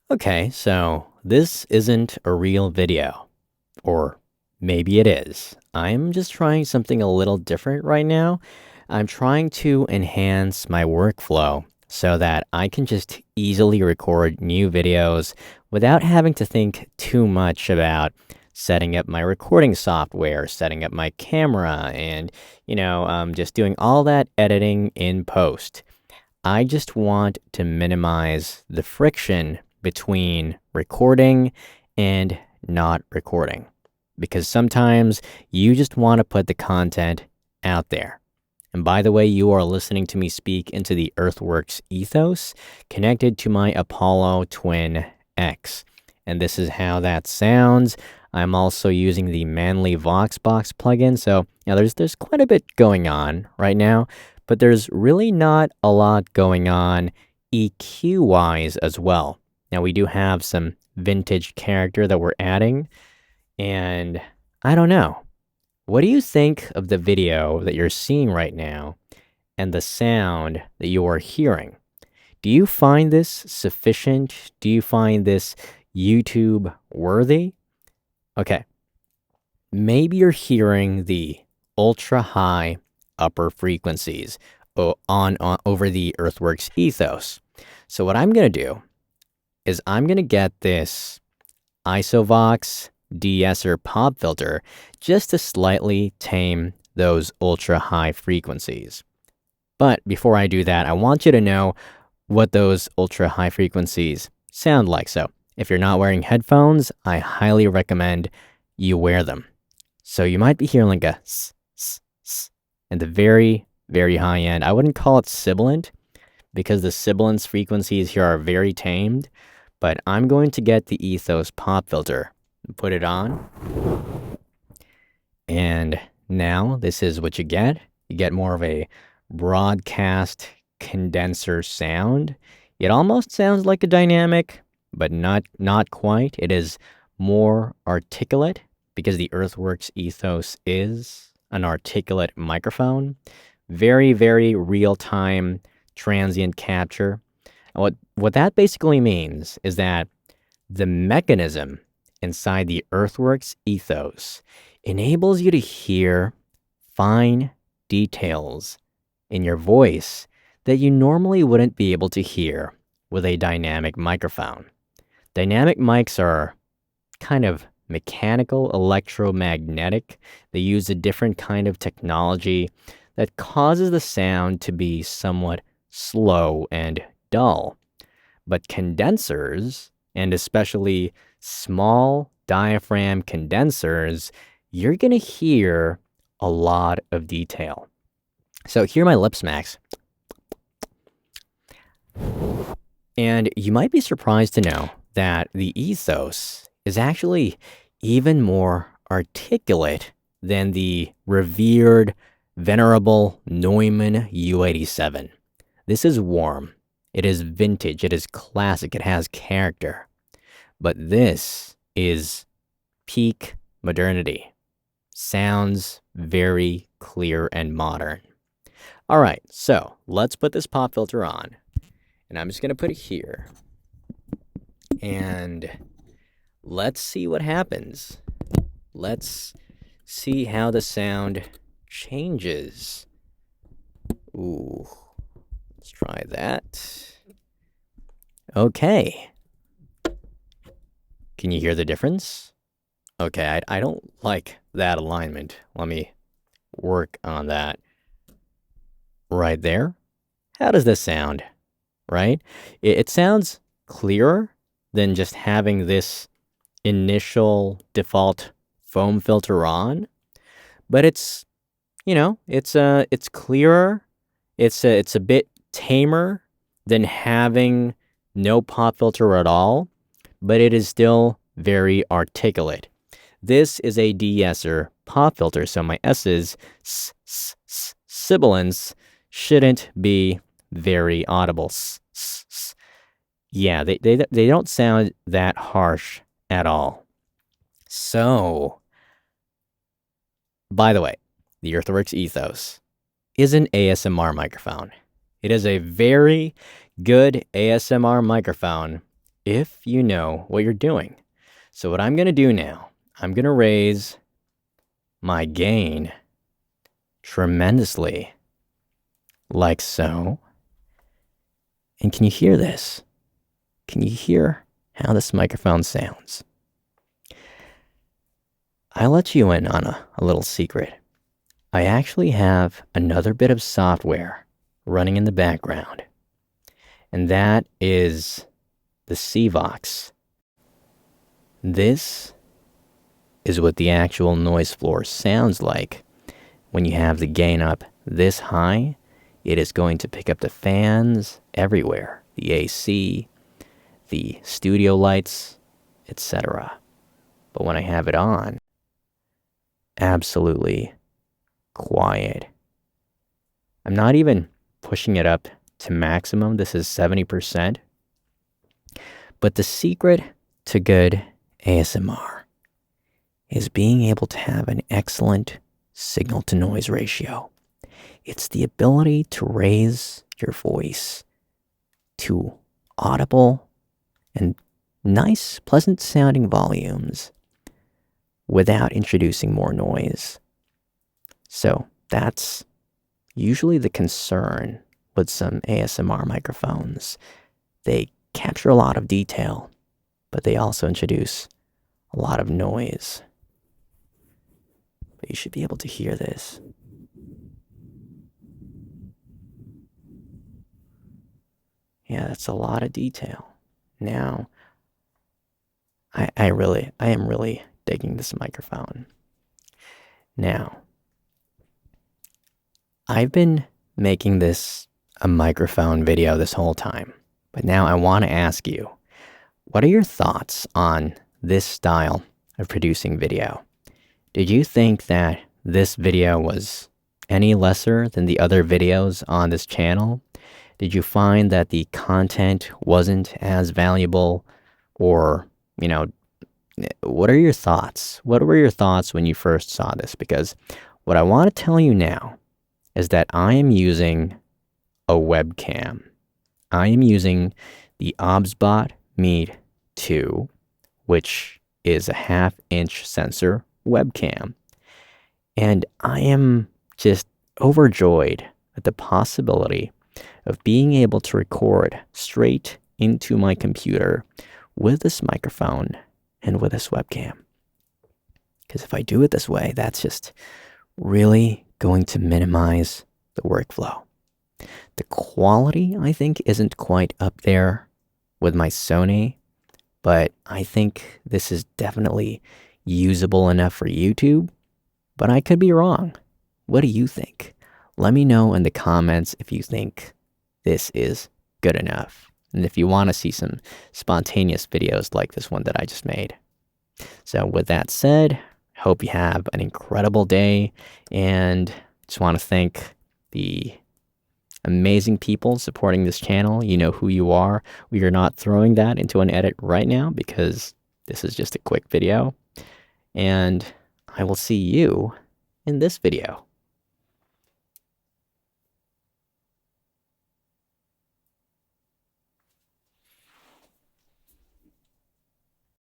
Okay, so this isn't a real video. Or maybe it is. I'm just trying something a little different right now. I'm trying to enhance my workflow so that I can just easily record new videos without having to think too much about setting up my recording software, setting up my camera, and, just doing all that editing in post. I just want to minimize the friction between recording and not recording. Because sometimes you just want to put the content out there. And by the way, you are listening to me speak into the Earthworks Ethos connected to my Apollo Twin X. And this is how that sounds. I'm also using the Manly Voxbox plugin. So, there's quite a bit going on right now, but there's really not a lot going on EQ-wise as well. Now, we do have some vintage character that we're adding, and I don't know. What do you think of the video that you're seeing right now and the sound that you are hearing? Do you find this sufficient? Do you find this YouTube worthy? Okay, maybe you're hearing the ultra high upper frequencies on over the Earthworks Ethos. So what I'm going to do is I'm going to get this Isovox de-esser pop filter just to slightly tame those ultra high frequencies. But before I do that, I want you to know what those ultra high frequencies sound like. So if you're not wearing headphones, I highly recommend you wear them. So you might be hearing like a s, s, s, and the very, very high end. I wouldn't call it sibilant because the sibilance frequencies here are very tamed, but I'm going to get the Ethos pop filter and put it on. And now this is what you get. You get more of a broadcast condenser sound. It almost sounds like a dynamic, but not quite. It is more articulate because the Earthworks Ethos is an articulate microphone. Very, very real-time transient capture. What that basically means is that the mechanism inside the Earthworks Ethos enables you to hear fine details in your voice that you normally wouldn't be able to hear with a dynamic microphone. Dynamic mics are kind of mechanical, electromagnetic. They use a different kind of technology that causes the sound to be somewhat slow and dull. But condensers, and especially small diaphragm condensers, you're going to hear a lot of detail. So hear my lip smacks. And you might be surprised to know that the Ethos is actually even more articulate than the revered, venerable Neumann U87. This is warm. It is vintage. It is classic. It has character. But this is peak modernity. Sounds very clear and modern. All right, so let's put this pop filter on. And I'm just going to put it here. And let's see what happens. Let's see how the sound changes. Ooh, let's try that. Okay. Can you hear the difference? Okay, I don't like that alignment. Let me work on that. Right there. How does this sound? Right? It sounds clearer than just having this initial default foam filter on, but it's clearer. It's a bit tamer than having no pop filter at all, but it is still very articulate. This is a de-esser pop filter, so my S's, sibilants, shouldn't be very audible. Yeah, they don't sound that harsh at all. So, by the way, the Earthworks Ethos is an ASMR microphone. It is a very good ASMR microphone if you know what you're doing. So what I'm going to do now, I'm going to raise my gain tremendously, like so. And can you hear this? Can you hear how this microphone sounds? I'll let you in on a little secret. I actually have another bit of software running in the background, and that is the CVOX. This is what the actual noise floor sounds like when you have the gain up this high. It is going to pick up the fans everywhere, the AC, the studio lights, etc. But when I have it on, absolutely quiet. I'm not even pushing it up to maximum. This is 70%. But the secret to good ASMR is being able to have an excellent signal to noise ratio. It's the ability to raise your voice to audible and nice, pleasant sounding volumes without introducing more noise. So that's usually the concern with some ASMR microphones. They capture a lot of detail, but they also introduce a lot of noise. But you should be able to hear this. Yeah, that's a lot of detail. Now, I am really digging this microphone. Now, I've been making this a microphone video this whole time, but now I want to ask you, what are your thoughts on this style of producing video? Did you think that this video was any lesser than the other videos on this channel? Did you find that the content wasn't as valuable? Or, what are your thoughts? What were your thoughts when you first saw this? Because what I want to tell you now is that I am using a webcam. I am using the OBSBot Meet 2, which is a 1/2-inch sensor webcam. And I am just overjoyed at the possibility of being able to record straight into my computer with this microphone and with this webcam. Because if I do it this way, that's just really going to minimize the workflow. The quality, I think, isn't quite up there with my Sony, but I think this is definitely usable enough for YouTube, but I could be wrong. What do you think? Let me know in the comments if you think this is good enough, and if you want to see some spontaneous videos like this one that I just made. So with that said, hope you have an incredible day, and just want to thank the amazing people supporting this channel. You know who you are. We are not throwing that into an edit right now because this is just a quick video, and I will see you in this video.